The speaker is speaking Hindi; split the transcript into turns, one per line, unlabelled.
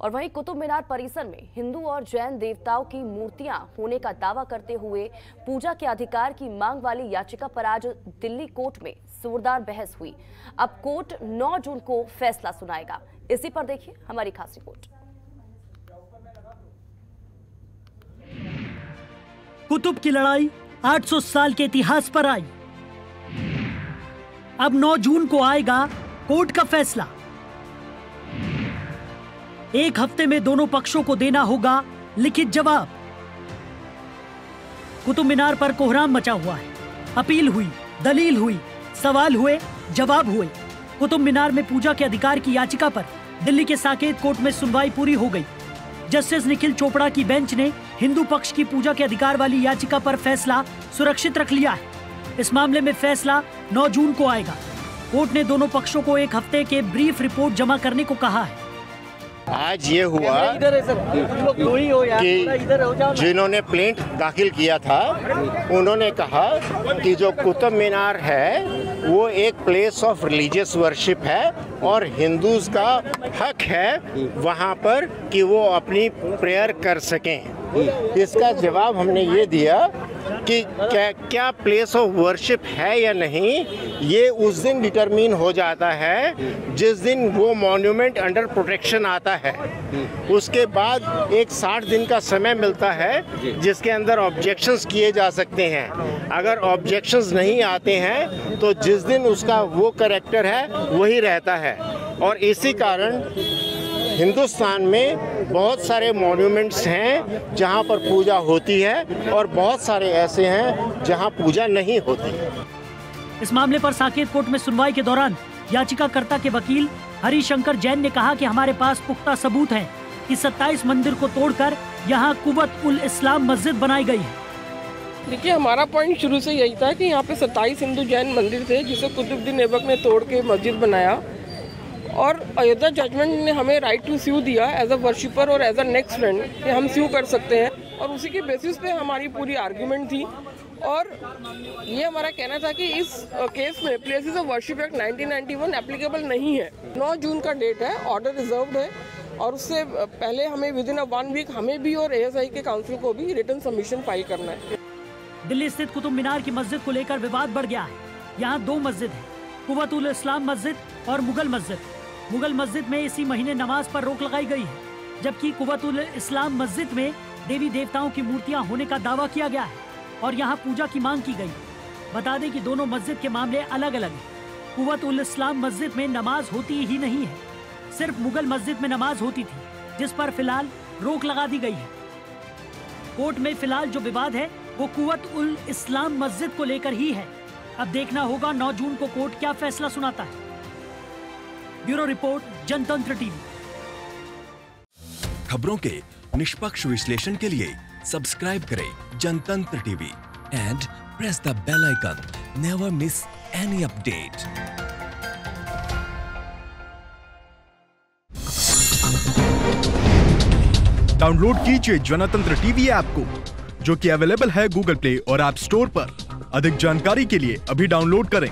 और वहीं कुतुब मीनार परिसर में हिंदू और जैन देवताओं की मूर्तियां होने का दावा करते हुए पूजा के अधिकार की मांग वाली याचिका पर आज दिल्ली कोर्ट में जोरदार बहस हुई। अब कोर्ट 9 जून को फैसला सुनाएगा। इसी पर देखिए हमारी खास रिपोर्ट।
कुतुब की लड़ाई 800 साल के इतिहास पर आई। अब 9 जून को आएगा कोर्ट का फैसला। एक हफ्ते में दोनों पक्षों को देना होगा लिखित जवाब। कुतुब मीनार पर कोहराम मचा हुआ है। अपील हुई, दलील हुई, सवाल हुए, जवाब हुए। कुतुब मीनार में पूजा के अधिकार की याचिका पर दिल्ली के साकेत कोर्ट में सुनवाई पूरी हो गई। जस्टिस निखिल चोपड़ा की बेंच ने हिंदू पक्ष की पूजा के अधिकार वाली याचिका पर फैसला सुरक्षित रख लिया है। इस मामले में फैसला 9 जून को आएगा। कोर्ट ने दोनों पक्षों को एक हफ्ते के ब्रीफ रिपोर्ट जमा करने को कहा है।
आज ये हुआ कि जिन्होंने प्लेंट दाखिल किया था उन्होंने कहा कि जो कुतुब मीनार है वो एक प्लेस ऑफ रिलीजियस वर्शिप है और हिंदूज का हक है वहाँ पर कि वो अपनी प्रेयर कर सकें। इसका जवाब हमने ये दिया कि क्या प्लेस ऑफ वर्शिप है या नहीं, ये उस दिन डिटरमिन हो जाता है जिस दिन वो मॉन्यूमेंट अंडर प्रोटेक्शन आता है। उसके बाद एक 60 दिन का समय मिलता है जिसके अंदर ऑब्जेक्शंस किए जा सकते हैं। अगर ऑब्जेक्शंस नहीं आते हैं तो जिस दिन उसका वो कैरेक्टर है वही रहता है। और इसी कारण हिंदुस्तान में बहुत सारे मॉन्यूमेंट्स हैं जहां पर पूजा होती है और बहुत सारे ऐसे हैं जहां पूजा नहीं होती।
इस मामले पर साकेत कोर्ट में सुनवाई के दौरान याचिकाकर्ता के वकील हरिशंकर जैन ने कहा कि हमारे पास पुख्ता सबूत हैं कि 27 मंदिर को तोड़कर यहां कुव्वत उल इस्लाम मस्जिद बनाई गई है।
देखिए, हमारा पॉइंट शुरू से यही था कि यहाँ पे 27 हिंदू जैन मंदिर थे जिसे कुतुबुद्दीन ऐबक ने तोड़ के मस्जिद बनाया और अयोध्या जजमेंट ने हमें राइट टू स्यू दिया एज अ वर्शिपर और एज अ नेक्स्ट फ्रेंड कि हम स्यू कर सकते हैं और उसी के बेसिस पे हमारी पूरी आर्ग्यूमेंट थी। और ये हमारा कहना था कि इस केस में places of worship act 1991 applicable नहीं है। 9 जून का डेट है, ऑर्डर रिजर्व्ड है और उससे पहले हमें विद इन 1 वीक हमें भी और ASI के काउंसिल को भी रिटन सबमिशन फाइल करना है।
दिल्ली स्थित कुतुब मीनार की मस्जिद को लेकर विवाद बढ़ गया है। यहाँ 2 मस्जिद है, कुव्वत उल इस्लाम मस्जिद और मुगल मस्जिद। मुगल मस्जिद में इसी महीने नमाज पर रोक लगाई गई है, जबकि कुव्वत उल इस्लाम मस्जिद में देवी देवताओं की मूर्तियां होने का दावा किया गया है और यहां पूजा की मांग की गई। बता दें कि दोनों मस्जिद के मामले अलग अलग हैं। कुव्वत उल इस्लाम मस्जिद में नमाज होती ही नहीं है, सिर्फ मुगल मस्जिद में नमाज होती थी, जिस पर फिलहाल रोक लगा दी गई है। कोर्ट में फिलहाल जो विवाद है वो कुव्वत उल इस्लाम मस्जिद को लेकर ही है। अब देखना होगा 9 जून को कोर्ट क्या फैसला सुनाता है। Bureau report, Jantantra TV.
खबरों के निष्पक्ष विश्लेषण के लिए सब्सक्राइब करें Jantantra TV and press the bell icon. Never miss any update.
Download कीजिए जनतंत्र टीवी ऐप को, जो कि अवेलेबल है गूगल प्ले और ऐप स्टोर पर। अधिक जानकारी के लिए अभी डाउनलोड करें।